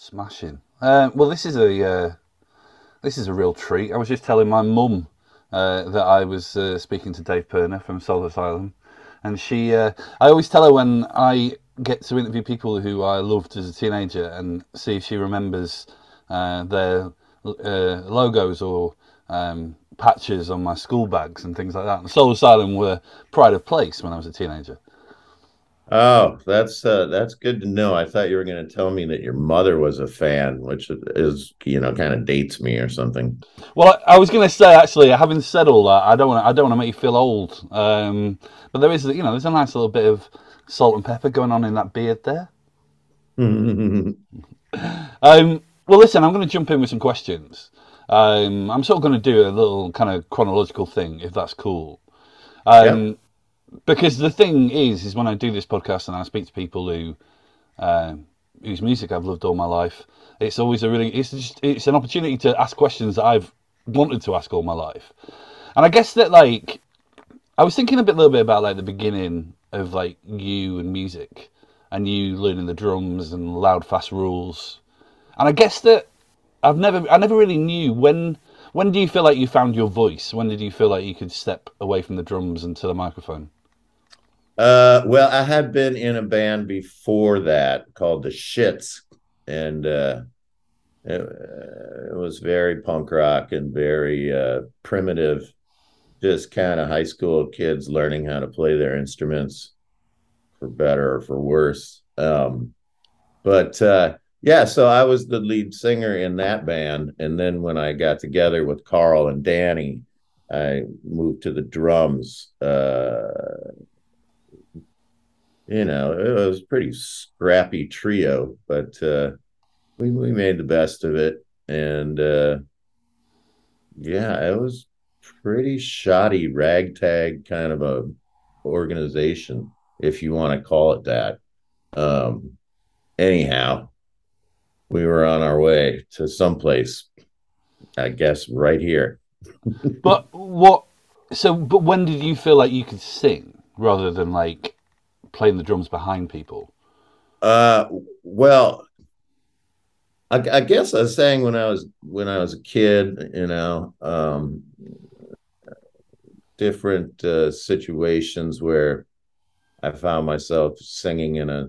Smashing. Well, this is a real treat. I was just telling my mum that I was speaking to Dave Pirner from Soul Asylum, and I always tell her when I get to interview people who I loved as a teenager and see if she remembers their logos or patches on my school bags and things like that. And Soul Asylum were pride of place when I was a teenager. Oh, that's good to know. I thought you were going to tell me that your mother was a fan, which is, kind of dates me or something. Well, I was going to say actually, having said all that, I don't want to make you feel old. But there is, there's a nice little bit of salt and pepper going on in that beard there. Well, listen, I'm going to jump in with some questions. I'm sort of going to do a little kind of chronological thing, if that's cool. Yep. Because the thing is when I do this podcast and I speak to people whose music I've loved all my life, it's always it's an opportunity to ask questions that I've wanted to ask all my life. And I guess that I was thinking little bit about the beginning of you and music, and you learning the drums and loud fast rules. And I guess that I never really knew when do you feel like you found your voice? When did you feel like you could step away from the drums and to the microphone? Well, I had been in a band before that called the Shits, and it was very punk rock and very primitive, just kind of high school kids learning how to play their instruments for better or for worse. But yeah, so I was the lead singer in that band. And then when I got together with Carl and Danny, I moved to the drums. It was a pretty scrappy trio, but we made the best of it. And yeah, it was pretty shoddy ragtag kind of a organization, if you want to call it that. Um, Anyhow, we were on our way to someplace, I guess, right here. But what? So, but when did you feel like you could sing rather than playing the drums behind people? Uh, well, I guess I sang when I was a kid. Different situations where I found myself singing in a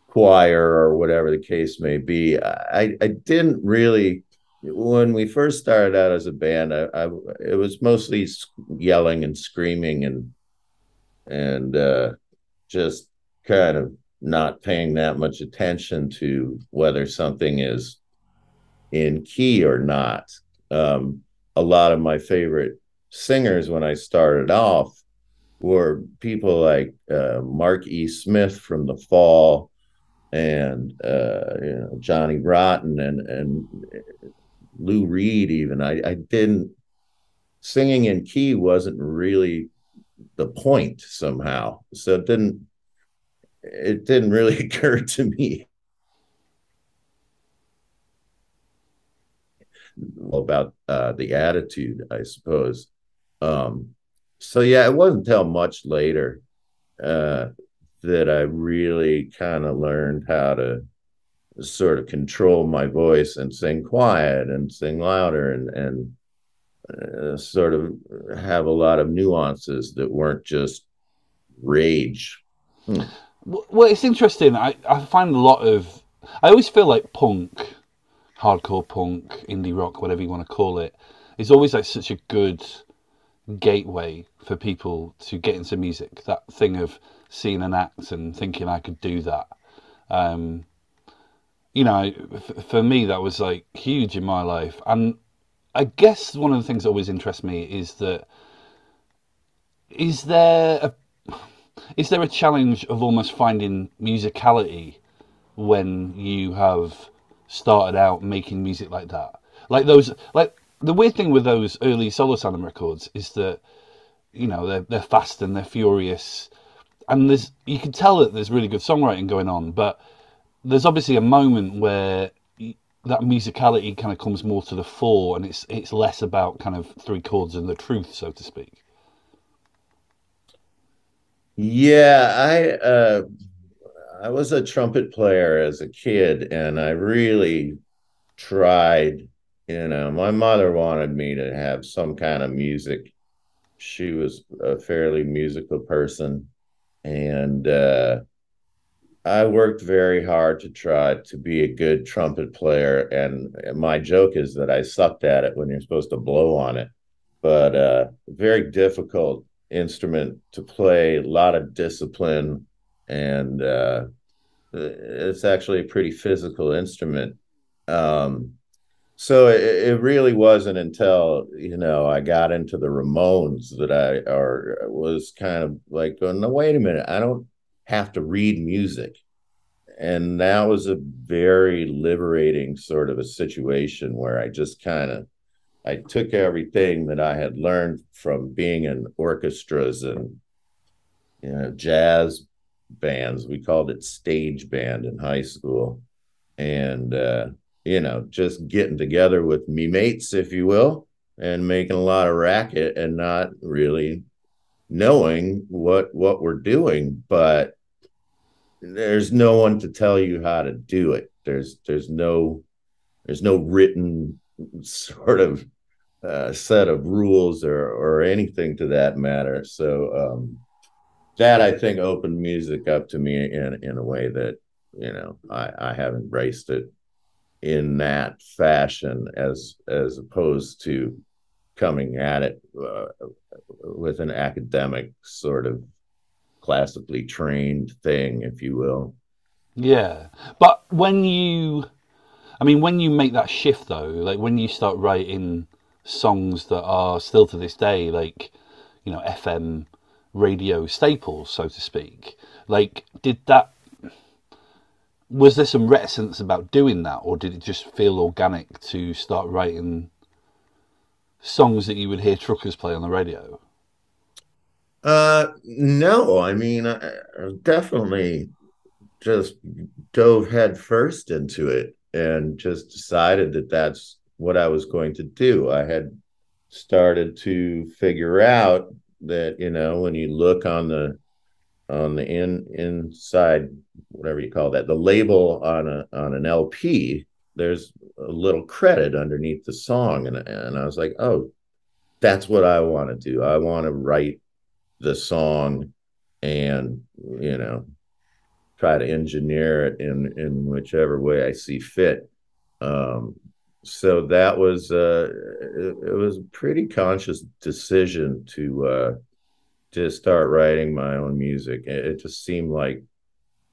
choir or whatever the case may be. I didn't really when we first started out as a band. It was mostly yelling and screaming and just kind of not paying that much attention to whether something is in key or not. A lot of my favorite singers when I started off were people like Mark E. Smith from The Fall and Johnny Rotten and Lou Reed. Even I didn't singing in key wasn't really the point somehow, so it didn't really occur to me about the attitude, I suppose. Um, so yeah, it wasn't until much later uh, that I really kind of learned how to sort of control my voice and sing quiet and sing louder and sort of have a lot of nuances that weren't just rage. Hmm. Well, it's interesting. I find a lot of. I always feel like punk, hardcore punk, indie rock, whatever you want to call it, is always such a good gateway for people to get into music. That thing of seeing an act and thinking I could do that. Um, for me, that was huge in my life. And I guess one of the things that always interests me is that is there a is there a challenge of almost finding musicality when you have started out making music like that? The weird thing with those early Solar Asylum records is that they're fast and they're furious, and you can tell that there's really good songwriting going on, but there's obviously a moment where that musicality kind of comes more to the fore, and it's less about kind of three chords and the truth, so to speak. Yeah, I was a trumpet player as a kid, and I really tried. My mother wanted me to have some kind of music. She was a fairly musical person, and I worked very hard to try to be a good trumpet player. And my joke is that I sucked at it when you're supposed to blow on it. But very difficult instrument to play, a lot of discipline, and it's actually a pretty physical instrument. Um, so it really wasn't until I got into the Ramones that I or was kind of like, going, no, wait a minute, I don't have to read music. And that was a very liberating sort of a situation where I took everything that I had learned from being in orchestras and jazz bands. We called it stage band in high school, and just getting together with me mates, if you will, and making a lot of racket and not really knowing what we're doing. But there's no one to tell you how to do it. There's no written sort of set of rules or anything to that matter. So that, I think, opened music up to me in a way that I have embraced it in that fashion, as opposed to coming at it with an academic sort of classically trained thing, if you will. Yeah, but when you make that shift though, like when you start writing songs that are still to this day, like, FM radio staples, so to speak, like, was there some reticence about doing that, or did it just feel organic to start writing songs that you would hear truckers play on the radio? No, I mean, I definitely just dove head first into it and just decided that that's what I was going to do. I had started to figure out that, when you look on the inside, whatever you call that, the label on an LP, there's a little credit underneath the song, and I was like, oh, that's what I want to do. I want to write the song and try to engineer it in whichever way I see fit. Um, so that was it was a pretty conscious decision to start writing my own music. It just seemed like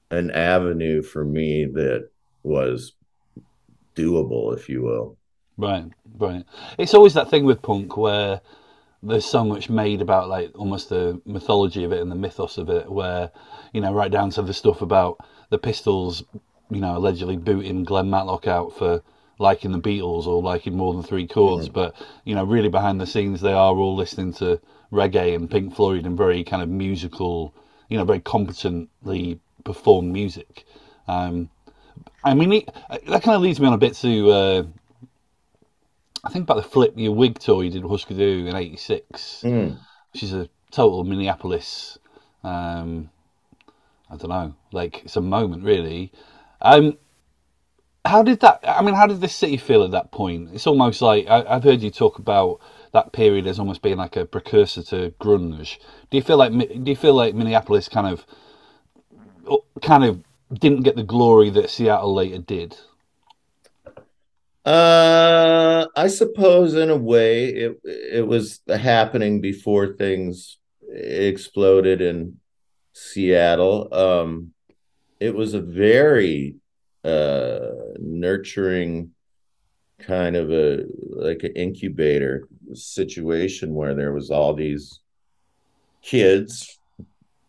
an avenue for me that was doable, if you will. Right, right. It's always that thing with punk where there's so much made about, like, almost the mythology of it and the mythos of it, where, right down to the stuff about the Pistols, allegedly booting Glenn Matlock out for liking the Beatles or liking more than three chords. Mm. But, really behind the scenes, they are all listening to reggae and Pink Floyd and very kind of musical, very competently performed music. Um, that kind of leads me on a bit to, I think about the Flip Your Wig tour you did with Husker Du in '86, Mm. which is a total Minneapolis. Um, I don't know, like, it's a moment really. Um, how did that? I mean, how did the city feel at that point? It's almost like I've heard you talk about that period as almost being like a precursor to grunge. Do you feel like Minneapolis kind of didn't get the glory that Seattle later did? I suppose in a way it was happening before things exploded in Seattle. It was a very nurturing kind of a like an incubator situation where there was all these kids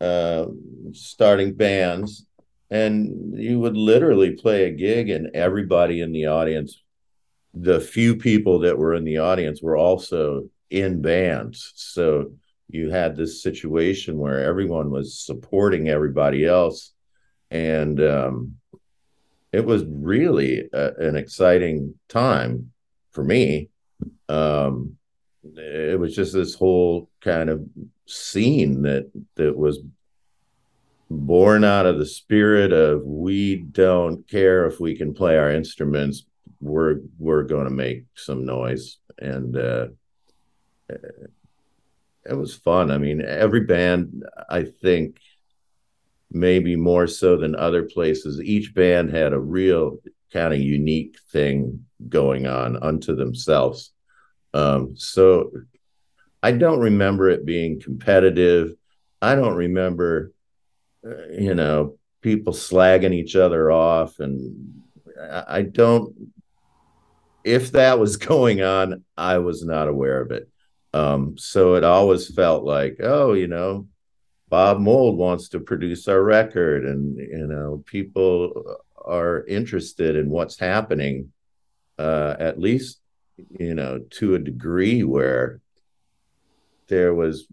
uh, starting bands, and you would literally play a gig, and everybody in the audience, the few people that were in the audience, were also in bands. So you had this situation where everyone was supporting everybody else, and it was really an exciting time for me. Um, it was just this whole kind of scene that was born out of the spirit of we don't care if we can play our instruments, we're going to make some noise. And it was fun. I mean, every band, I think, maybe more so than other places, each band had a real kind of unique thing going on unto themselves. So I don't remember it being competitive. I don't remember, people slagging each other off. And I don't, if that was going on, I was not aware of it. So it always felt like, oh, Bob Mould wants to produce our record, and people are interested in what's happening, at least to a degree where there was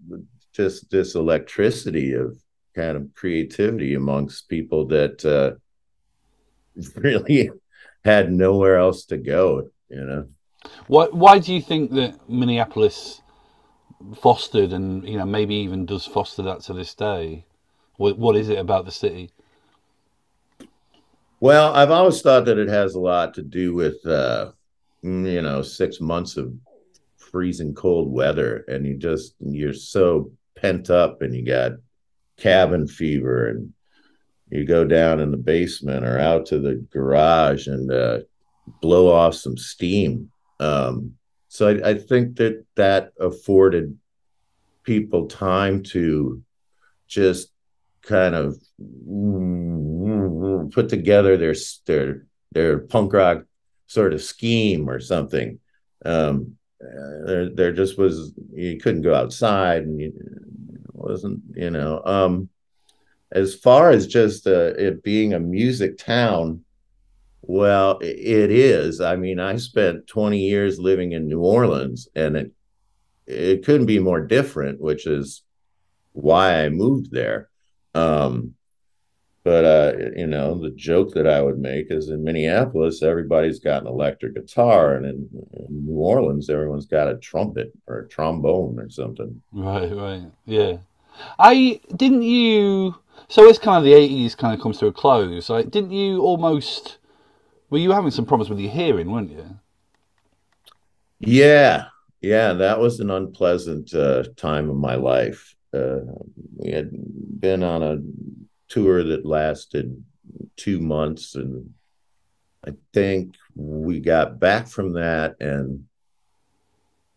just this electricity of kind of creativity amongst people that really had nowhere else to go. Why do you think that Minneapolis fostered, and maybe even does foster that to this day? What is it about the city? Well, I've always thought that it has a lot to do with 6 months of freezing cold weather, and you're so pent up, and you got cabin fever, and you go down in the basement or out to the garage and blow off some steam. So I think that afforded people time to just kind of put together their punk rock sort of scheme or something. There just was, you couldn't go outside, and it wasn't, as far as just it being a music town. Well, it is. I mean, I spent 20 years living in New Orleans, and it couldn't be more different, which is why I moved there. Um, but the joke that I would make is, in Minneapolis, everybody's got an electric guitar, and in New Orleans, everyone's got a trumpet or a trombone or something. Right, yeah. I didn't you. So it's kind of the 80s kind of comes to a close. Like, didn't you almost? Were you having some problems with your hearing, weren't you? Yeah, yeah, that was an unpleasant time of my life. We had been on a tour that lasted 2 months, and I think we got back from that, and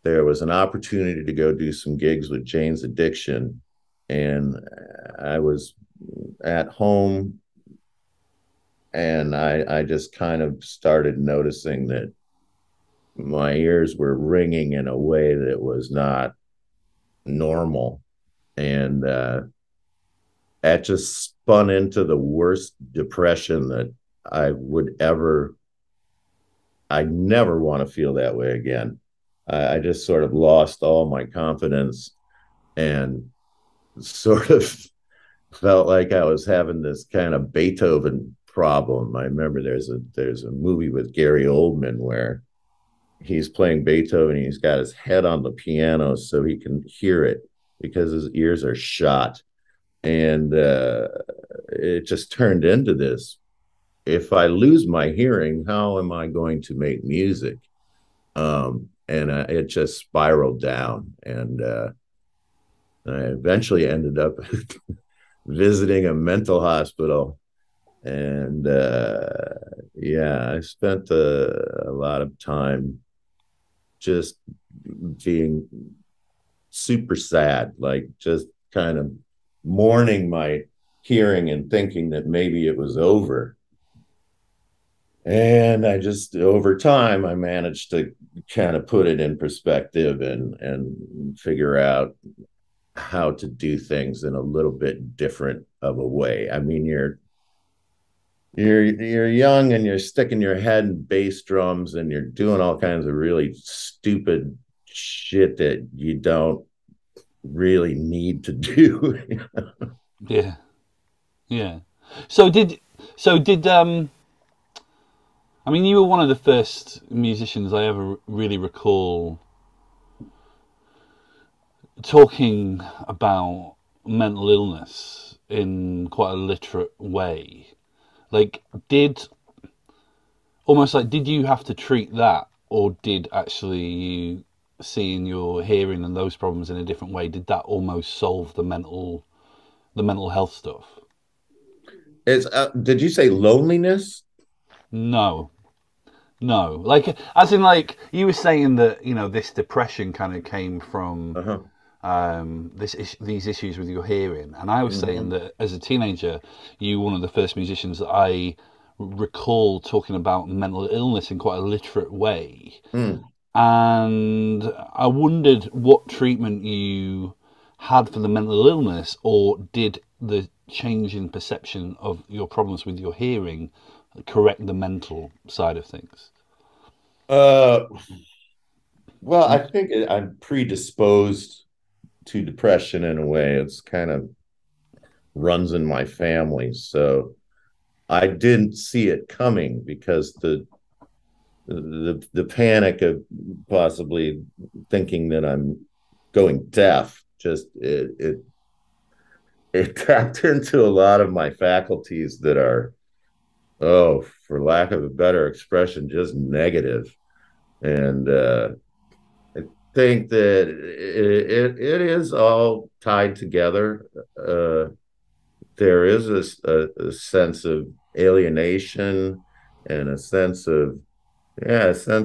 there was an opportunity to go do some gigs with Jane's Addiction, and I was at home, and I just kind of started noticing that my ears were ringing in a way that was not normal. And that just spun into the worst depression that I would ever, I never want to feel that way again. I just sort of lost all my confidence, and sort of felt like I was having this kind of Beethoven problem. I remember there's a movie with Gary Oldman where he's playing Beethoven. He's got his head on the piano so he can hear it because his ears are shot. And it just turned into this. If I lose my hearing, how am I going to make music? And it just spiraled down. And I eventually ended up visiting a mental hospital. And yeah, I spent a lot of time just being super sad, like just kind of mourning my hearing and thinking that maybe it was over. And I just, over time, I managed to kind of put it in perspective and figure out how to do things in a little bit different of a way. I mean, you're young, and you're sticking your head in bass drums, and you're doing all kinds of really stupid shit that you don't really need to do. Yeah, yeah. So did. I mean, you were one of the first musicians I ever really recall talking about mental illness in quite a literate way. Like, did almost like did you have to treat that, or did actually you seeing your hearing and those problems in a different way, did that almost solve the mental health stuff? It's did you say loneliness? No, no. Like, as in, like you were saying that this depression kind of came from Uh-huh. these issues with your hearing, and I was saying Hmm. that as a teenager, you were one of the first musicians that I recall talking about mental illness in quite a literate way. Mm. And I wondered what treatment you had for the mental illness, or did the change in perception of your problems with your hearing correct the mental side of things? Uh, well, I think I'm predisposed to depression in a way. It's kind of runs in my family. So I didn't see it coming because the panic of possibly thinking that I'm going deaf just it tapped into a lot of my faculties that are, oh, for lack of a better expression, just negative. And I think that it is all tied together. Uh, there is a sense of alienation and a sense of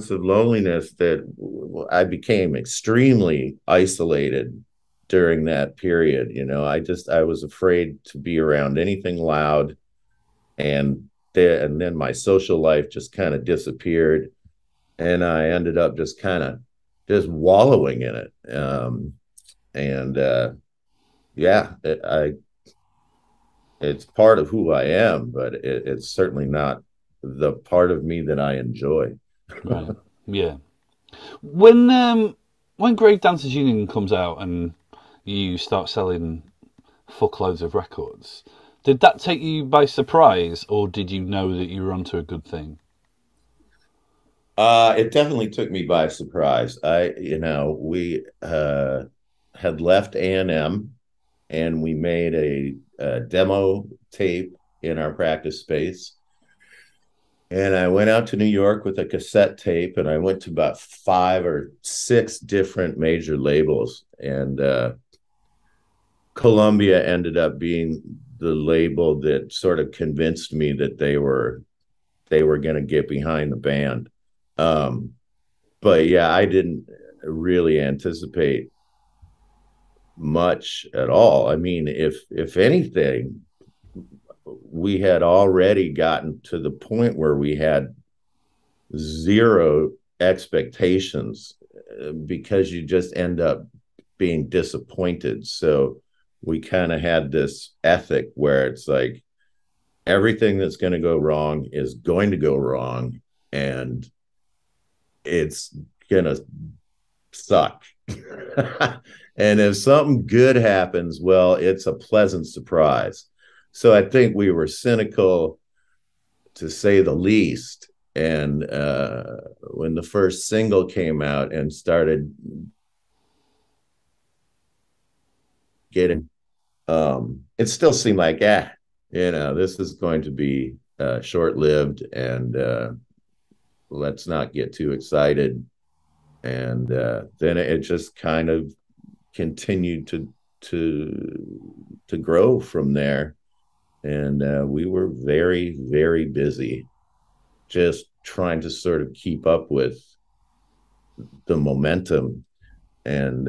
loneliness that I became extremely isolated during that period. I was afraid to be around anything loud, and then my social life just kind of disappeared, and I ended up just kind of just wallowing in it. And yeah, it's part of who I am, but it's certainly not the part of me that I enjoy. Right. Yeah. When Grave Dancers Union comes out and you start selling fuckloads of records, did that take you by surprise, or did you know that you were onto a good thing? It definitely took me by surprise. We had left A&M and we made a demo tape in our practice space. And I went out to New York with a cassette tape, and I went to about 5 or 6 different major labels. And Columbia ended up being the label that sort of convinced me that they were going to get behind the band. Um, but yeah, I didn't really anticipate much at all. I mean, if anything, we had already gotten to the point where we had zero expectations because you just end up being disappointed. So we kind of had this ethic where it's like everything that's going to go wrong is going to go wrong, and it's going to suck. And if something good happens, well, it's a pleasant surprise. So I think we were cynical, to say the least. And when the first single came out and started getting, it still seemed like, this is going to be short lived, and let's not get too excited. And then it just kind of continued to grow from there. And we were very, very busy just trying to sort of keep up with the momentum. And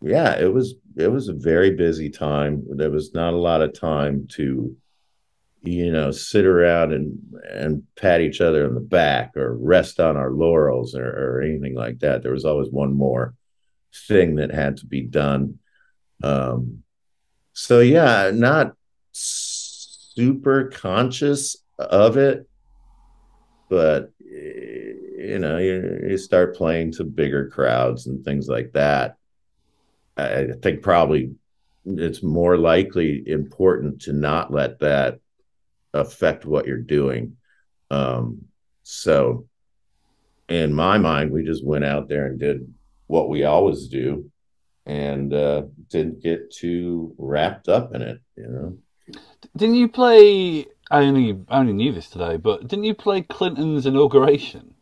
yeah, it was a very busy time. There was not a lot of time to sit around and pat each other on the back or rest on our laurels, or anything like that. There was always one more thing that had to be done. um so yeah, not super conscious of it, but you start playing to bigger crowds and things like that. I think probably it's more likely important to not let that affect what you're doing. So in my mind, we just went out there and did what we always do, and didn't get too wrapped up in it, you know. Didn't you play? I only knew this today, but didn't you play Clinton's inauguration?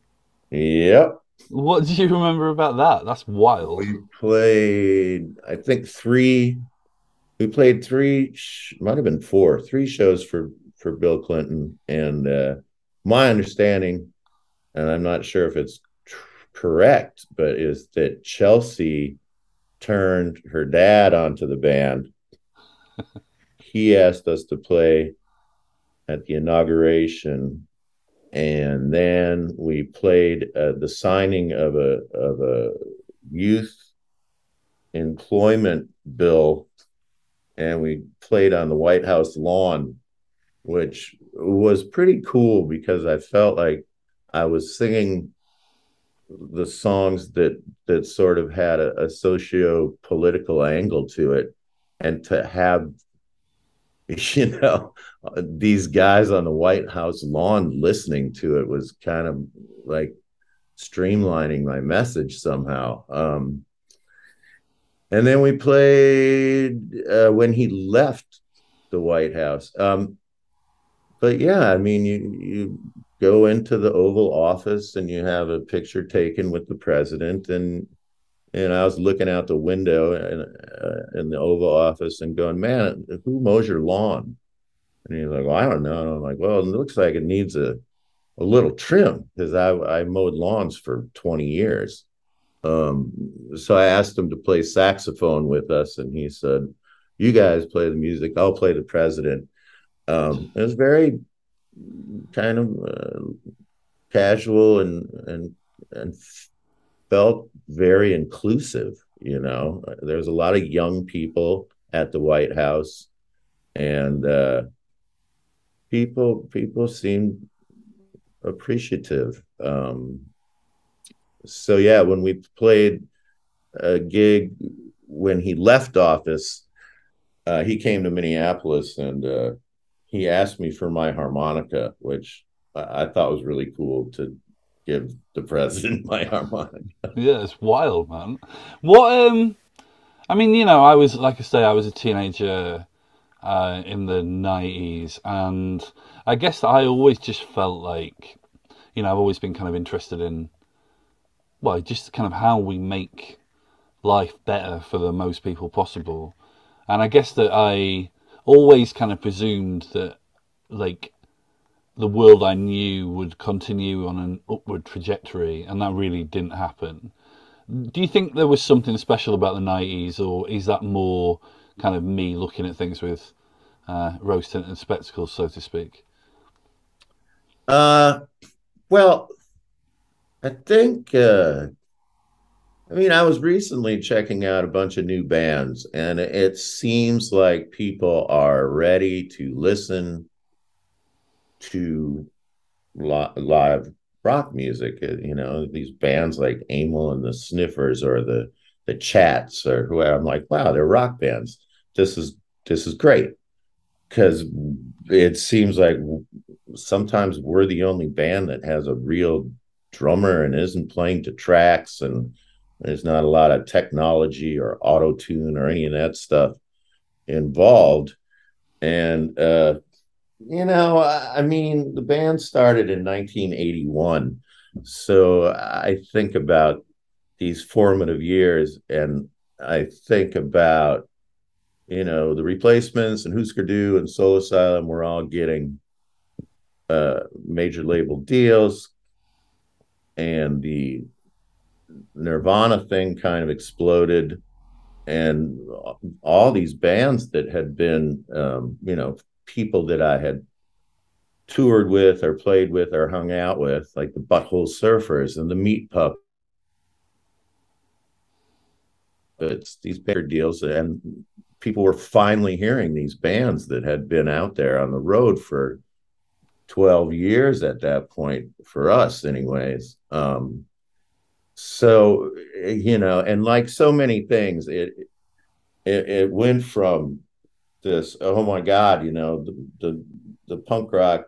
Yep. What do you remember about that? That's wild. We played, I think we played three, might have been four, three shows for Bill Clinton. And my understanding, and I'm not sure if it's correct, but is that Chelsea turned her dad onto the band. He asked us to play at the inauguration, and then we played the signing of a youth employment bill, and we played on the White House lawn, which was pretty cool because I felt like I was singing the songs that sort of had a socio political angle to it, and to have you know these guys on the White House lawn listening to it was kind of like streamlining my message somehow. And then we played when he left the White House. But yeah, I mean, you go into the Oval Office and you have a picture taken with the president, and I was looking out the window in the Oval Office and going, man, who mows your lawn? And he's like, well, I don't know. And I'm like, well, it looks like it needs a little trim because I mowed lawns for 20 years. So I asked him to play saxophone with us, and he said, you guys play the music, I'll play the president. It was very kind of casual and felt very inclusive. You know, there's a lot of young people at the White House, and people seemed appreciative. So yeah, when we played a gig when he left office, he came to Minneapolis, and he asked me for my harmonica, which I thought was really cool to give the president my harmonica. Yeah, it's wild, man. What? I mean, I was like I say, I was a teenager in the '90s, and I guess I always just felt like, I've always been kind of interested in, well, just kind of how we make life better for the most people possible. And I guess that I always kind of presumed that, like, the world I knew would continue on an upward trajectory, and that really didn't happen. Do you think there was something special about the '90s, or is that more kind of me looking at things with rose tinted spectacles, so to speak? Uh, well, I think I mean, I was recently checking out a bunch of new bands, and it seems like people are ready to listen to live rock music. You know, these bands like Amel and the Sniffers or the Chats or whoever. I'm like, wow, they're rock bands. This is this is great because it seems like sometimes we're the only band that has a real drummer and isn't playing to tracks, and there's not a lot of technology or auto tune or any of that stuff involved. And I mean, the band started in 1981. So I think about these formative years, and I think about, the Replacements and Husker Du and Soul Asylum were all getting major label deals, and the Nirvana thing kind of exploded. And all these bands that had been, people that I had toured with or played with or hung out with, like the Butthole Surfers and the Meat Puppets, these bigger deals. And people were finally hearing these bands that had been out there on the road for 12 years at that point, for us, anyways. So, and like so many things, it went from this, oh my God, the punk rock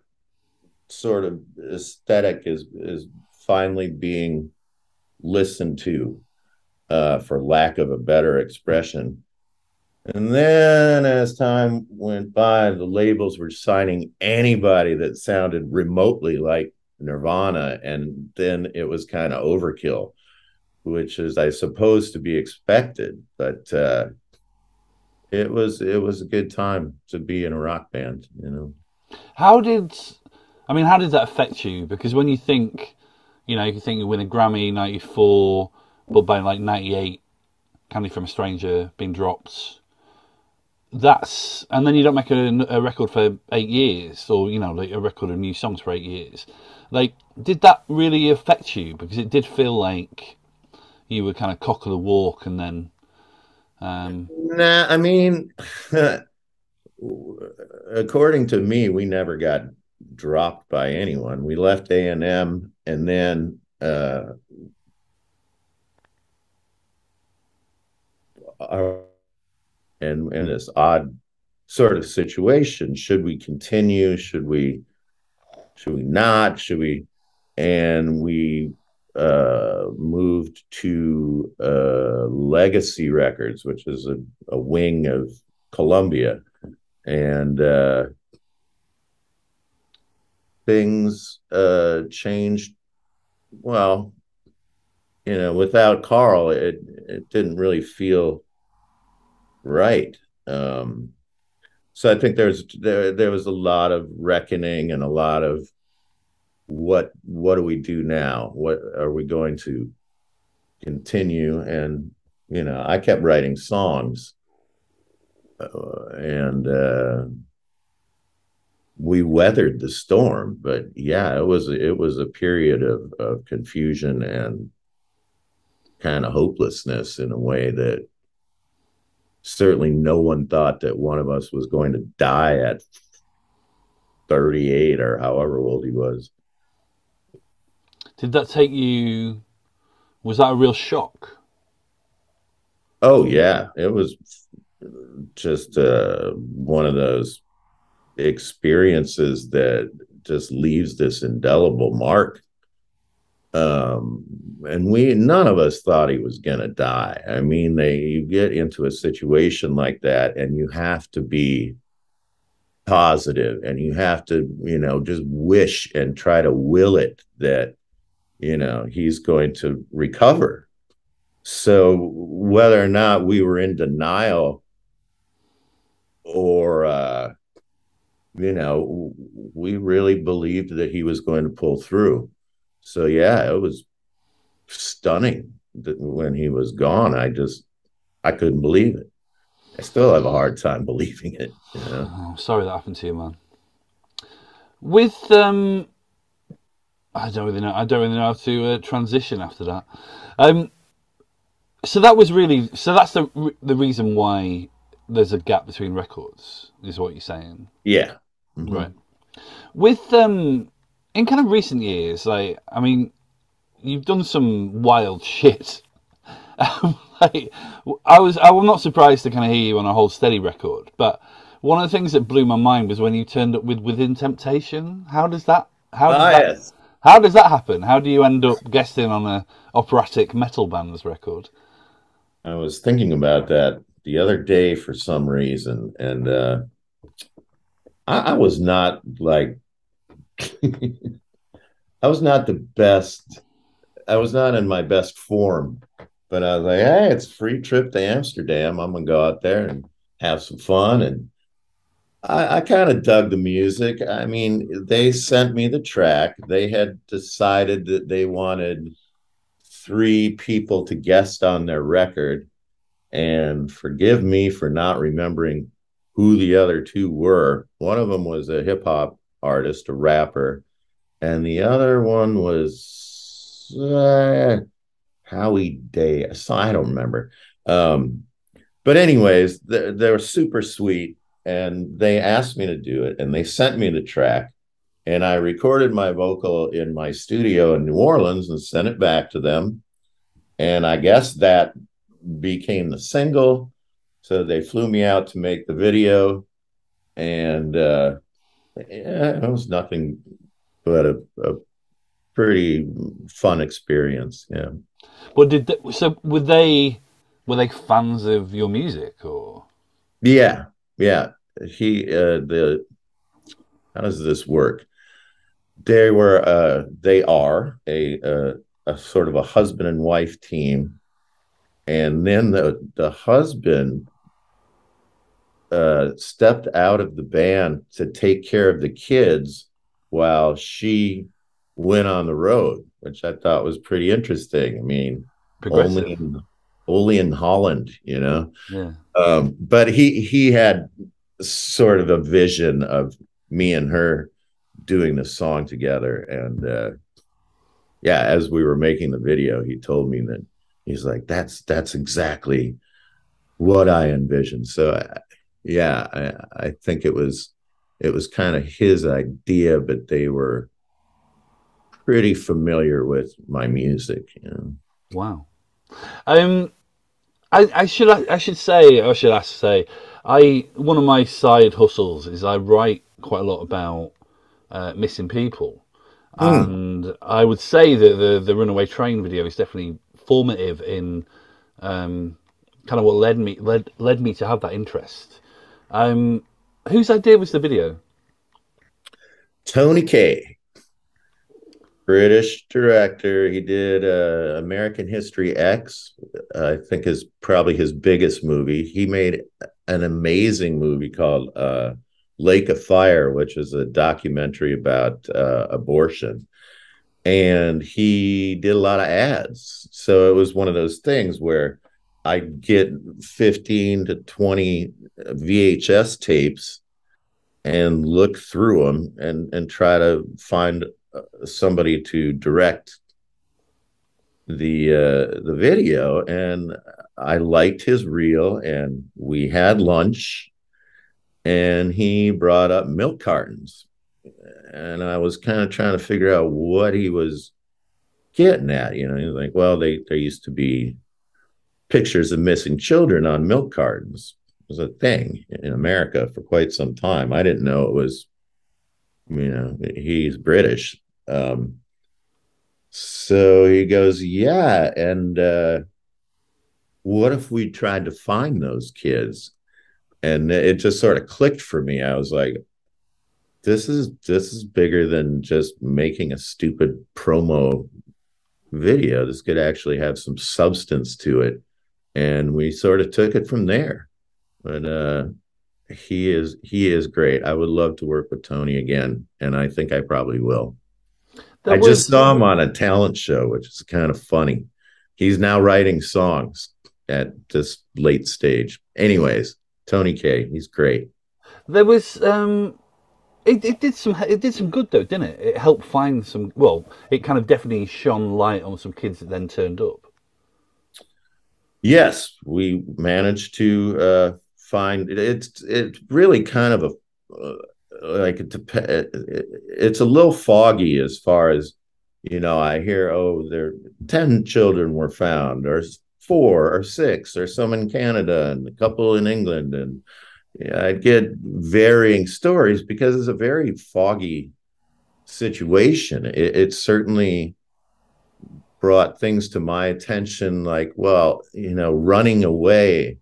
sort of aesthetic is finally being listened to. for lack of a better expression. And then as time went by, the labels were signing anybody that sounded remotely like Nirvana. And then it was kind of overkill, which is, I suppose, to be expected. But it was a good time to be in a rock band, you know. How did, how did that affect you? Because when you think, you can think you win a Grammy '94, but by like '98, Candy from a Stranger being dropped. And then you don't make a record for 8 years, or like a record of new songs for 8 years. Like, did that really affect you? Because it did feel like you were kind of cock of the walk, and then Nah, I mean, according to me, we never got dropped by anyone. We left A&M, and then our, and in this odd sort of situation. Should we continue? Should we not? Should we? And we moved to Legacy Records, which is a wing of Columbia, and things changed. Well, without Carl, it didn't really feel right. Um, so I think there was a lot of reckoning and a lot of what do we do now? What are we going to continue? And I kept writing songs, and we weathered the storm. But yeah, it was a period of confusion and kind of hopelessness in a way that certainly no one thought that one of us was going to die at 38 or however old he was. did that take you? Was that a real shock? Oh yeah, it was just one of those experiences that just leaves this indelible mark. Um, and we none of us thought he was going to die. I mean, you get into a situation like that, and you have to be positive, and you have to, just wish and try to will it that he's going to recover. So whether or not we were in denial or we really believed that he was going to pull through. So yeah, it was stunning that when he was gone. I couldn't believe it. I still have a hard time believing it. Oh, sorry that happened to you, man. With I don't really know. I don't really know how to transition after that. Um, so that was really. So that's the reason why there's a gap between records, is what you're saying, Yeah. right? Mm-hmm. With in kind of recent years, like, you've done some wild shit. Like, I'm not surprised to kind of hear you on a whole steady record, but one of the things that blew my mind was when you turned up with Within Temptation. Ah, yes. How does that happen? How do you end up guesting on a operatic metal band's record? I was thinking about that the other day for some reason, and I was not like I was not the best. I was not in my best form, but I was like, hey, it's a free trip to Amsterdam. I'm gonna go out there and have some fun. And I kind of dug the music. I mean, they sent me the track. They had decided that they wanted three people to guest on their record. And forgive me for not remembering who the other two were. One of them was a hip hop artist, a rapper, and the other one was Howie Day. So I don't remember. Um, but anyways, they were super sweet, and they asked me to do it, and they sent me the track, and I recorded my vocal in my studio in New Orleans and sent it back to them. And I guess that became the single. So they flew me out to make the video, and yeah, it was nothing but a pretty fun experience. Yeah. Well, so were they fans of your music or? Yeah. Yeah. The how does this work? They are a sort of a husband and wife team, and then the husband stepped out of the band to take care of the kids while she went on the road, which I thought was pretty interesting. I mean, only Progressive? in only in Holland, Yeah. but he had sort of a vision of me and her doing this song together, and yeah, as we were making the video, he told me that he's like, that's exactly what I envisioned. So yeah, I think it was kind of his idea, but they were pretty familiar with my music. Wow. Um, I should say, or should I say, I one of my side hustles is I write quite a lot about missing people, Mm. and I would say that the Runaway Train video is definitely formative in kind of what led me to have that interest. Um, whose idea was the video? Tony Kaye, British director. He did American History X. I think is probably his biggest movie. He made an amazing movie called Lake of Fire, which is a documentary about abortion. And he did a lot of ads. So it was one of those things where I'd get 15 to 20 VHS tapes and look through them and try to find somebody to direct the video. And I liked his reel, and we had lunch, and he brought up milk cartons, and I was kind of trying to figure out what he was getting at. He was like, well, there used to be pictures of missing children on milk cartons. It was a thing in America for quite some time. I didn't know it was, he's British. So he goes, yeah. And what if we tried to find those kids? And it just sort of clicked for me. I was like, this is bigger than just making a stupid promo video. This could actually have some substance to it. And we sort of took it from there. But he is great. I would love to work with Tony again, and I think I probably will. There I just was saw him on a talent show, which is kind of funny. He's now writing songs at this late stage. Anyways, Tony Kaye, he's great. there was it did some good though, didn't it? It helped find some. Well, it kind of definitely shone light on some kids that then turned up. Yes, we managed to find it's really kind of a like it's a little foggy as far as I hear, oh, there 10 children were found, or four or six, or some in Canada and a couple in England. And yeah, I'd get varying stories because it's a very foggy situation. It certainly brought things to my attention like, well, running away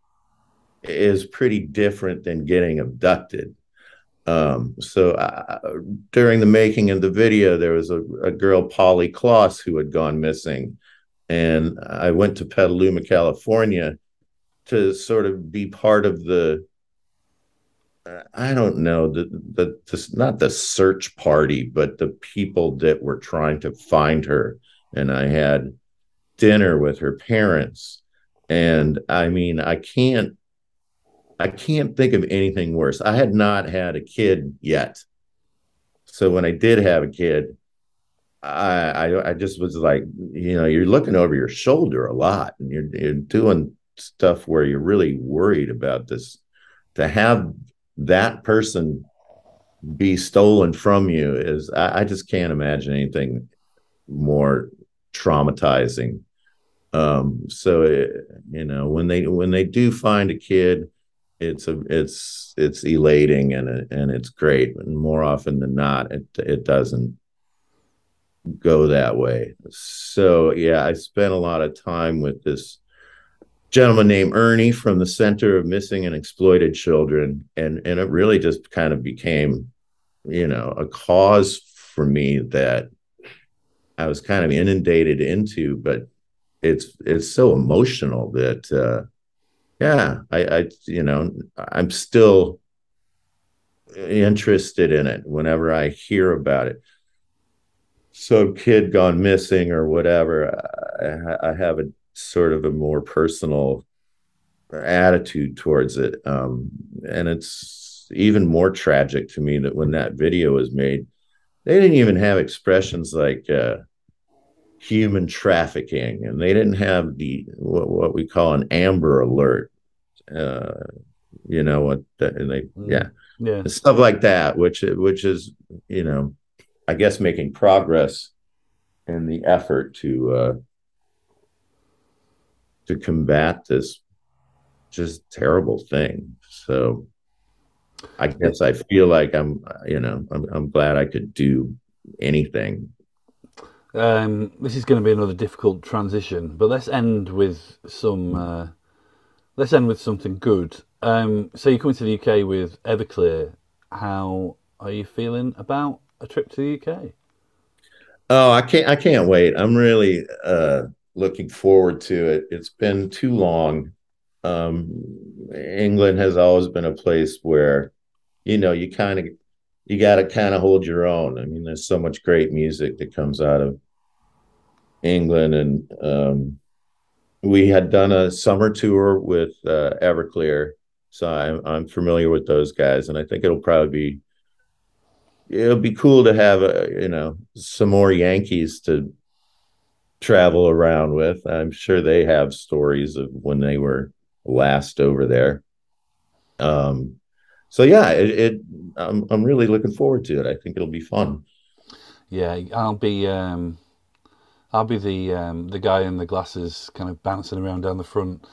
is pretty different than getting abducted. So during the making of the video, there was a girl, Polly Kloss, who had gone missing. And I went to Petaluma, California to sort of be part of I don't know, not the search party, but the people that were trying to find her. And I had dinner with her parents. And I mean, I can't think of anything worse. I had not had a kid yet. So when I did have a kid, I just was like, you're looking over your shoulder a lot, and you're doing stuff where you're really worried about this. To have that person be stolen from you is, I just can't imagine anything more traumatizing. So when they do find a kid, it's elating, and it's great. And more often than not, it doesn't. go that way. So yeah, I spent a lot of time with this gentleman named Ernie from the Center of Missing and Exploited Children, and it really just kind of became, a cause for me that I was kind of inundated into, but it's so emotional that yeah, I'm still interested in it whenever I hear about it. Some kid gone missing or whatever. I have a sort of a more personal attitude towards it. And it's even more tragic to me that when that video was made, they didn't even have expressions like human trafficking, and they didn't have the what we call an Amber Alert. Uh, what? And they, yeah, Mm, yeah. stuff like that, which is, you know, I guess making progress in the effort to combat this just terrible thing. So I It, guess I feel like I'm glad I could do anything. this is going to be another difficult transition, but let's end with something good. So you're coming to the UK with Everclear. How are you feeling about a trip to the UK? Oh, I can't wait. I'm really looking forward to it. It's been too long. England has always been a place where, you got to kind of hold your own. I mean, there's so much great music that comes out of England, and we had done a summer tour with Everclear, so I'm familiar with those guys, and I think it'll be cool to have some more Yankees to travel around with. I'm sure they have stories of when they were last over there. Um, so yeah, I'm really looking forward to it. I think it'll be fun. Yeah, I'll be the guy in the glasses, kind of bouncing around down the front.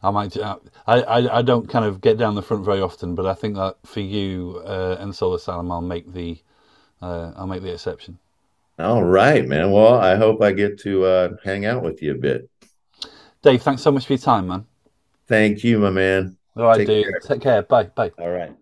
I don't kind of get down the front very often, but I think that for you and Soul Asylum, I'll make the exception. All right, man. Well, I hope I get to hang out with you a bit. Dave, thanks so much for your time, man. Thank you, my man. All right, Take dude. care. Take care. Bye. Bye. All right.